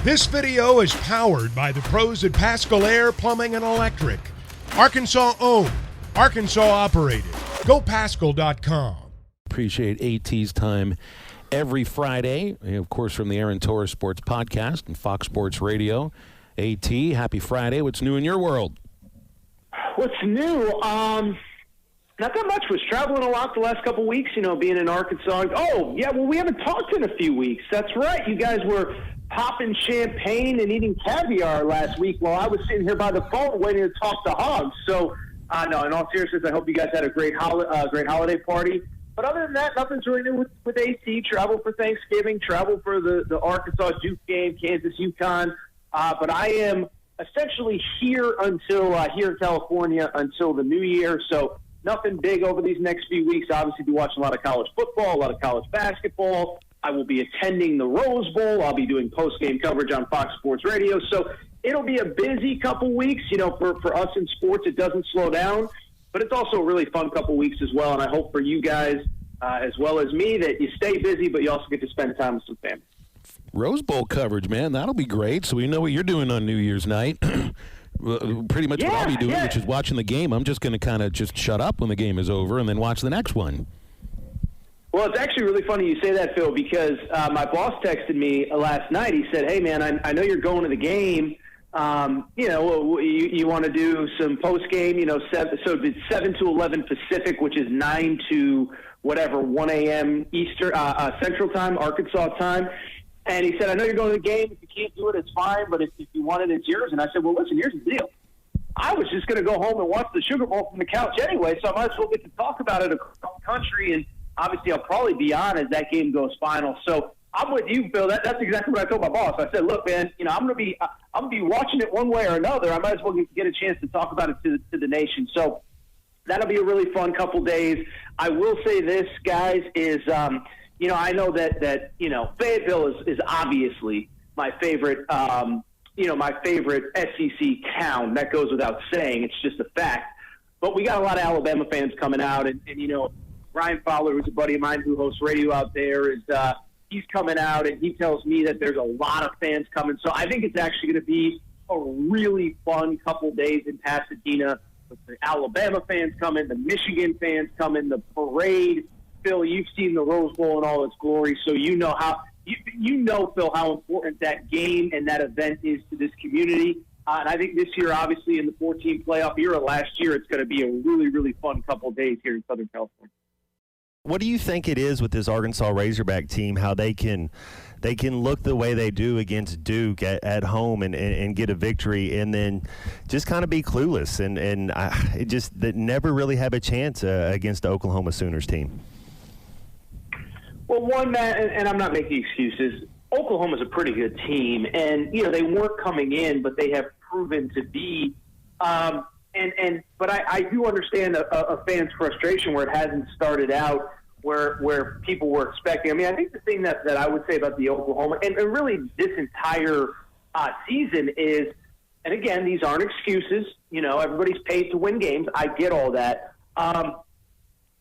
This video is powered by the pros at Pascal Air Plumbing and Electric. Arkansas owned, Arkansas operated. GoPascal.com. Appreciate AT's time every Friday, of course, from the Aaron Torres Sports Podcast and Fox Sports Radio. AT, happy Friday. What's new in your world? What's new? Not that much. Was traveling a lot the last couple weeks, being in Arkansas. Oh, yeah, well, we haven't talked in a few weeks. That's right. You guys were popping champagne and eating caviar last week while I was sitting here by the phone waiting to talk to Hogs. So, no, in all seriousness, I hope you guys had a great holiday party. But other than that, nothing's really new with AT. Travel for Thanksgiving, travel for the Arkansas Duke game, Kansas UConn. But I am essentially here here in California until the new year. So nothing big over these next few weeks. Obviously, be watching a lot of college football, a lot of college basketball. I will be attending the Rose Bowl. I'll be doing post-game coverage on Fox Sports Radio. So it'll be a busy couple weeks. For us in sports, it doesn't slow down. But it's also a really fun couple weeks as well. And I hope for you guys, as well as me, that you stay busy, but you also get to spend time with some family. Rose Bowl coverage, man. That'll be great. So we know what you're doing on New Year's night. Pretty much what I'll be doing, which is watching the game. I'm just going to kind of just shut up when the game is over and then watch the next one. Well, it's actually really funny you say that, Phil, because my boss texted me last night. He said, hey, man, I know you're going to the game. You want to do some post-game, so it's 7 to 11 Pacific, which is 9 to whatever, 1 a.m. Eastern, Central Time, Arkansas time. And he said, I know you're going to the game. If you can't do it, it's fine. But if you want it, it's yours. And I said, well, listen, here's the deal. I was just going to go home and watch the Sugar Bowl from the couch anyway, so I might as well get to talk about it across the country. And obviously, I'll probably be on as that game goes final. So I'm with you, Phil. That's exactly what I told my boss. I said, look, man, I'm going to be watching it one way or another. I might as well get a chance to talk about it to the nation. So that'll be a really fun couple days. I will say this, guys, is I know that Fayetteville is obviously my favorite. My favorite SEC town. That goes without saying. It's just a fact. But we got a lot of Alabama fans coming out, and Ryan Fowler, who's a buddy of mine who hosts radio out there, he's coming out, and he tells me that there's a lot of fans coming. So I think it's actually going to be a really fun couple days in Pasadena with the Alabama fans coming, the Michigan fans coming, the parade. Phil, you've seen the Rose Bowl in all its glory, so you know, Phil, how important that game and that event is to this community. And I think this year, obviously, in the 14 playoff era last year, it's going to be a really, really fun couple of days here in Southern California. What do you think it is with this Arkansas Razorback team, how they can look the way they do against Duke at home and get a victory, and then just kind of be clueless and that never really have a chance against the Oklahoma Sooners team? Well, one, Matt, and I'm not making excuses, Oklahoma's a pretty good team, and they weren't coming in, but they have proven to be. But I do understand a fan's frustration where it hasn't started out where people were expecting. I mean, I think the thing that I would say about the Oklahoma and really this entire season is, and again, these aren't excuses. Everybody's paid to win games. I get all that.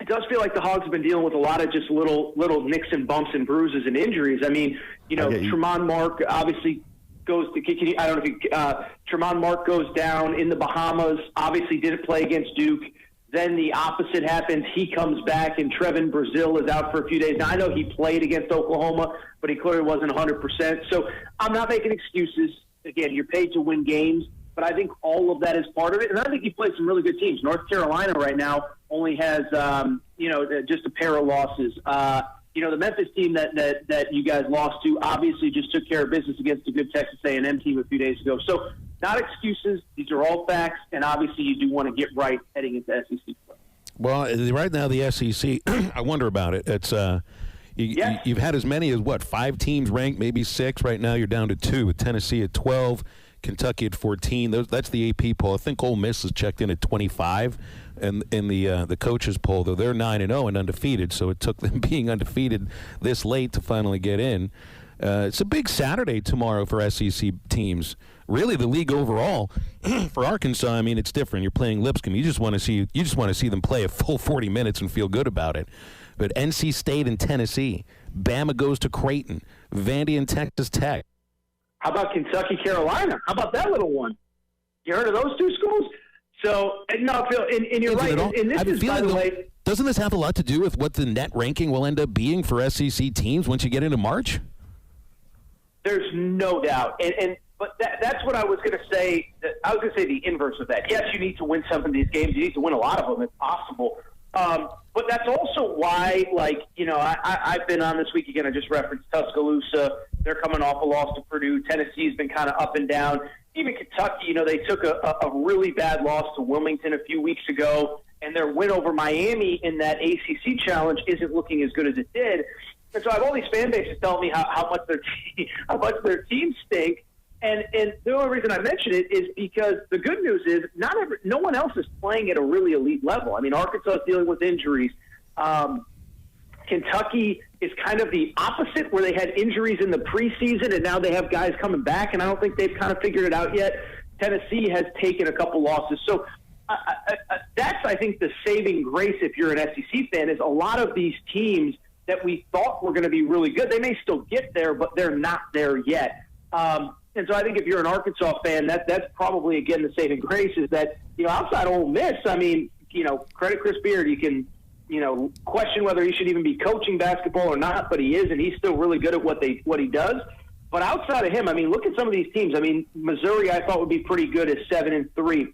It does feel like the Hogs have been dealing with a lot of just little nicks and bumps and bruises and injuries. I mean, Tremont Mark obviously goes to Tremont Mark goes down in the Bahamas, obviously didn't play against Duke. Then the opposite happens. He comes back, and Trevin Brazil is out for a few days. Now, I know he played against Oklahoma, but he clearly wasn't 100%. So I'm not making excuses. Again, you're paid to win games, but I think all of that is part of it. And I think he played some really good teams. North Carolina right now only has, just a pair of losses. The Memphis team that you guys lost to obviously just took care of business against a good Texas A&M team a few days ago. So not excuses. These are all facts, and obviously you do want to get right heading into SEC play. Well, right now the SEC, I wonder about it. It's you've had as many as, 5 teams ranked, maybe 6. Right now you're down to 2, with Tennessee at 12, Kentucky at 14. That's the AP poll. I think Ole Miss is checked in at 25. And in the coaches poll, though, they're 9-0 and undefeated, so it took them being undefeated this late to finally get in. It's a big Saturday tomorrow for SEC teams. Really, the league overall. For Arkansas, I mean, it's different. You're playing Lipscomb. You just want to see them play a full 40 minutes and feel good about it. But NC State and Tennessee, Bama goes to Creighton, Vandy and Texas Tech. How about Kentucky, Carolina? How about that little one? You heard of those two schools? So, no, Phil, and you're right. And this is, by the way, doesn't this have a lot to do with what the net ranking will end up being for SEC teams once you get into March? There's no doubt. But that's what I was going to say. I was going to say the inverse of that. Yes, you need to win some of these games. You need to win a lot of them if possible. But that's also why, I've been on this week again. I just referenced Tuscaloosa. They're coming off a loss to Purdue. Tennessee's been kind of up and down. Even Kentucky, they took a really bad loss to Wilmington a few weeks ago, and their win over Miami in that ACC challenge isn't looking as good as it did. And so I have all these fan bases telling me how much their teams stink. And the only reason I mention it is because the good news is no one else is playing at a really elite level. I mean, Arkansas is dealing with injuries. Kentucky is kind of the opposite, where they had injuries in the preseason and now they have guys coming back, and I don't think they've kind of figured it out yet. Tennessee has taken a couple losses. So that's, I think, the saving grace if you're an SEC fan, is a lot of these teams that we thought were going to be really good, they may still get there, but they're not there yet. And so I think if you're an Arkansas fan, that's probably, again, the saving grace is that, outside Ole Miss, I mean, credit Chris Beard, you can, question whether he should even be coaching basketball or not, but he is, and he's still really good at what he does. But outside of him, I mean, look at some of these teams. I mean, Missouri I thought would be pretty good at 7-3.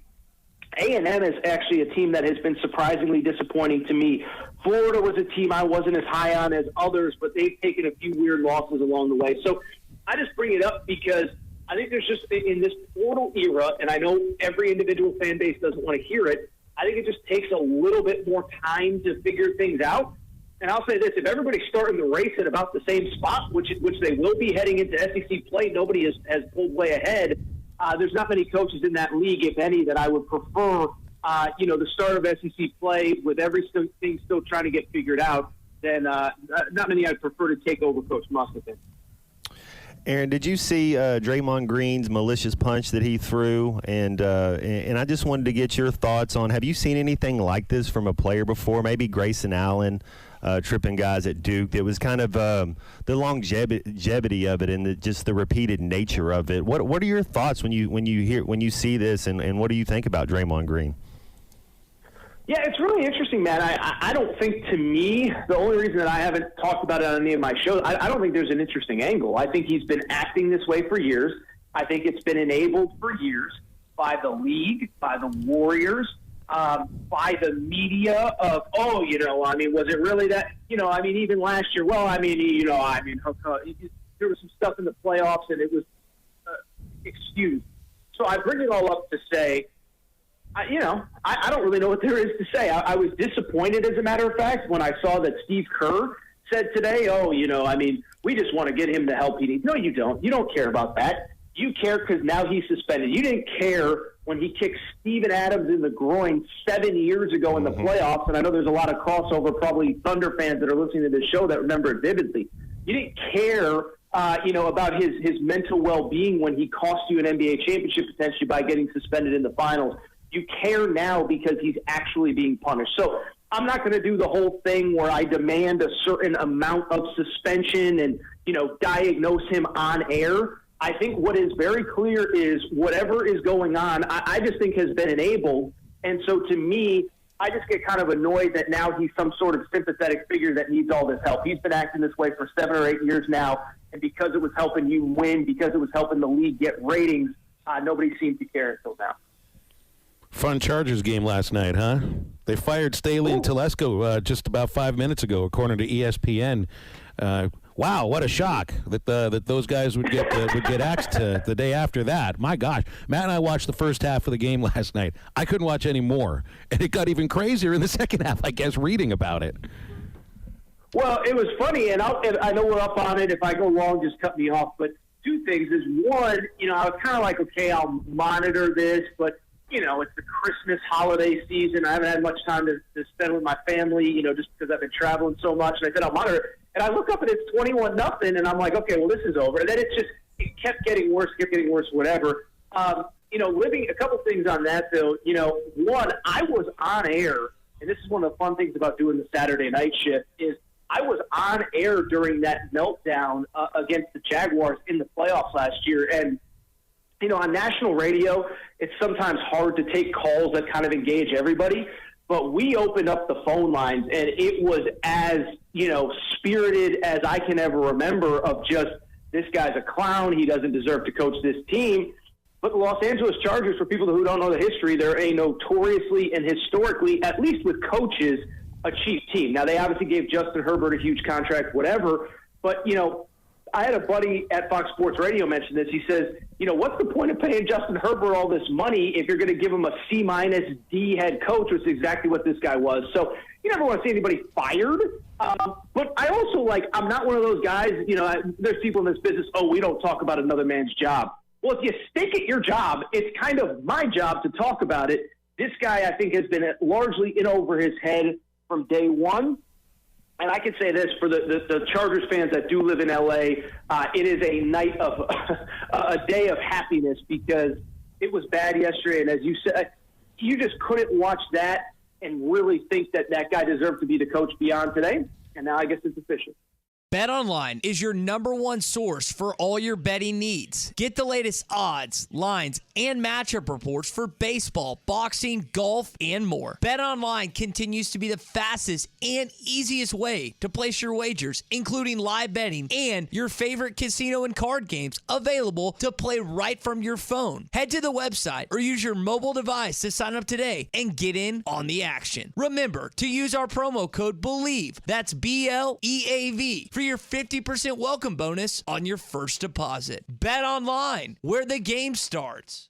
A&M is actually a team that has been surprisingly disappointing to me. Florida was a team I wasn't as high on as others, but they've taken a few weird losses along the way. So I just bring it up because I think there's just, in this portal era, and I know every individual fan base doesn't want to hear it, I think it just takes a little bit more time to figure things out. And I'll say this, if everybody's starting the race at about the same spot, which they will be heading into SEC play, nobody has pulled way ahead. There's not many coaches in that league, if any, that I would prefer, the start of SEC play with everything still trying to get figured out, then not many I'd prefer to take over Coach Musselman. Aaron, did you see Draymond Green's malicious punch that he threw? And I just wanted to get your thoughts on, have you seen anything like this from a player before? Maybe Grayson Allen tripping guys at Duke. It was kind of the longevity of it and just the repeated nature of it. What are your thoughts when you see this, and what do you think about Draymond Green? Yeah, it's really interesting, man. I don't think, to me, the only reason that I haven't talked about it on any of my shows, I don't think there's an interesting angle. I think he's been acting this way for years. I think it's been enabled for years by the league, by the Warriors, by the media of, was it really that? Even last year, there was some stuff in the playoffs and it was excused. So I bring it all up to say, I don't really know what there is to say. I was disappointed, as a matter of fact, when I saw that Steve Kerr said today, we just want to get him the help he needs. No, you don't. You don't care about that. You care because now he's suspended. You didn't care when he kicked Steven Adams in the groin 7 years ago in the playoffs, and I know there's a lot of crossover, probably Thunder fans that are listening to this show that remember it vividly. You didn't care about his mental well-being when he cost you an NBA championship potentially by getting suspended in the finals. You care now because he's actually being punished. So I'm not going to do the whole thing where I demand a certain amount of suspension and, diagnose him on air. I think what is very clear is whatever is going on, I just think has been enabled. And so to me, I just get kind of annoyed that now he's some sort of sympathetic figure that needs all this help. He's been acting this way for 7 or 8 years now. And because it was helping you win, because it was helping the league get ratings, nobody seemed to care until now. Fun Chargers game last night, huh? They fired Staley and Telesco just about 5 minutes ago, according to ESPN. Wow, what a shock that those guys would get axed the day after that. My gosh, Matt and I watched the first half of the game last night. I couldn't watch any more, and it got even crazier in the second half, I guess, reading about it. Well, it was funny, and I know we're up on it. If I go wrong, just cut me off. But two things is, one, I was kind of like, okay, I'll monitor this, but it's the Christmas holiday season. I haven't had much time to spend with my family, just because I've been traveling so much. And I said, I'll monitor it. And I look up and it's 21-0, and I'm like, okay, well, this is over. And then it kept getting worse, whatever. Living a couple things on that, though. One, I was on air, and this is one of the fun things about doing the Saturday night shift, is I was on air during that meltdown against the Jaguars in the playoffs last year. And, on national radio, it's sometimes hard to take calls that kind of engage everybody. But we opened up the phone lines, and it was as, spirited as I can ever remember of just, this guy's a clown. He doesn't deserve to coach this team. But the Los Angeles Chargers, for people who don't know the history, they're a notoriously and historically, at least with coaches, a cheap team. Now, they obviously gave Justin Herbert a huge contract, whatever. But, I had a buddy at Fox Sports Radio mention this. He says, what's the point of paying Justin Herbert all this money if you're going to give him a C-D head coach, which is exactly what this guy was. So you never want to see anybody fired. But I also, I'm not one of those guys, there's people in this business, we don't talk about another man's job. Well, if you stink at your job, it's kind of my job to talk about it. This guy, I think, has been largely in over his head from day one. And I can say this for the Chargers fans that do live in L.A., it is a night of a day of happiness because it was bad yesterday. And as you said, you just couldn't watch that and really think that that guy deserved to be the coach beyond today. And now I guess it's official. BetOnline is your #1 source for all your betting needs. Get the latest odds, lines, and matchup reports for baseball, boxing, golf, and more. BetOnline continues to be the fastest and easiest way to place your wagers, including live betting and your favorite casino and card games available to play right from your phone. Head to the website or use your mobile device to sign up today and get in on the action. Remember to use our promo code BELIEVE, that's BLEAV, for your 50% welcome bonus on your first deposit. Bet online, where the game starts.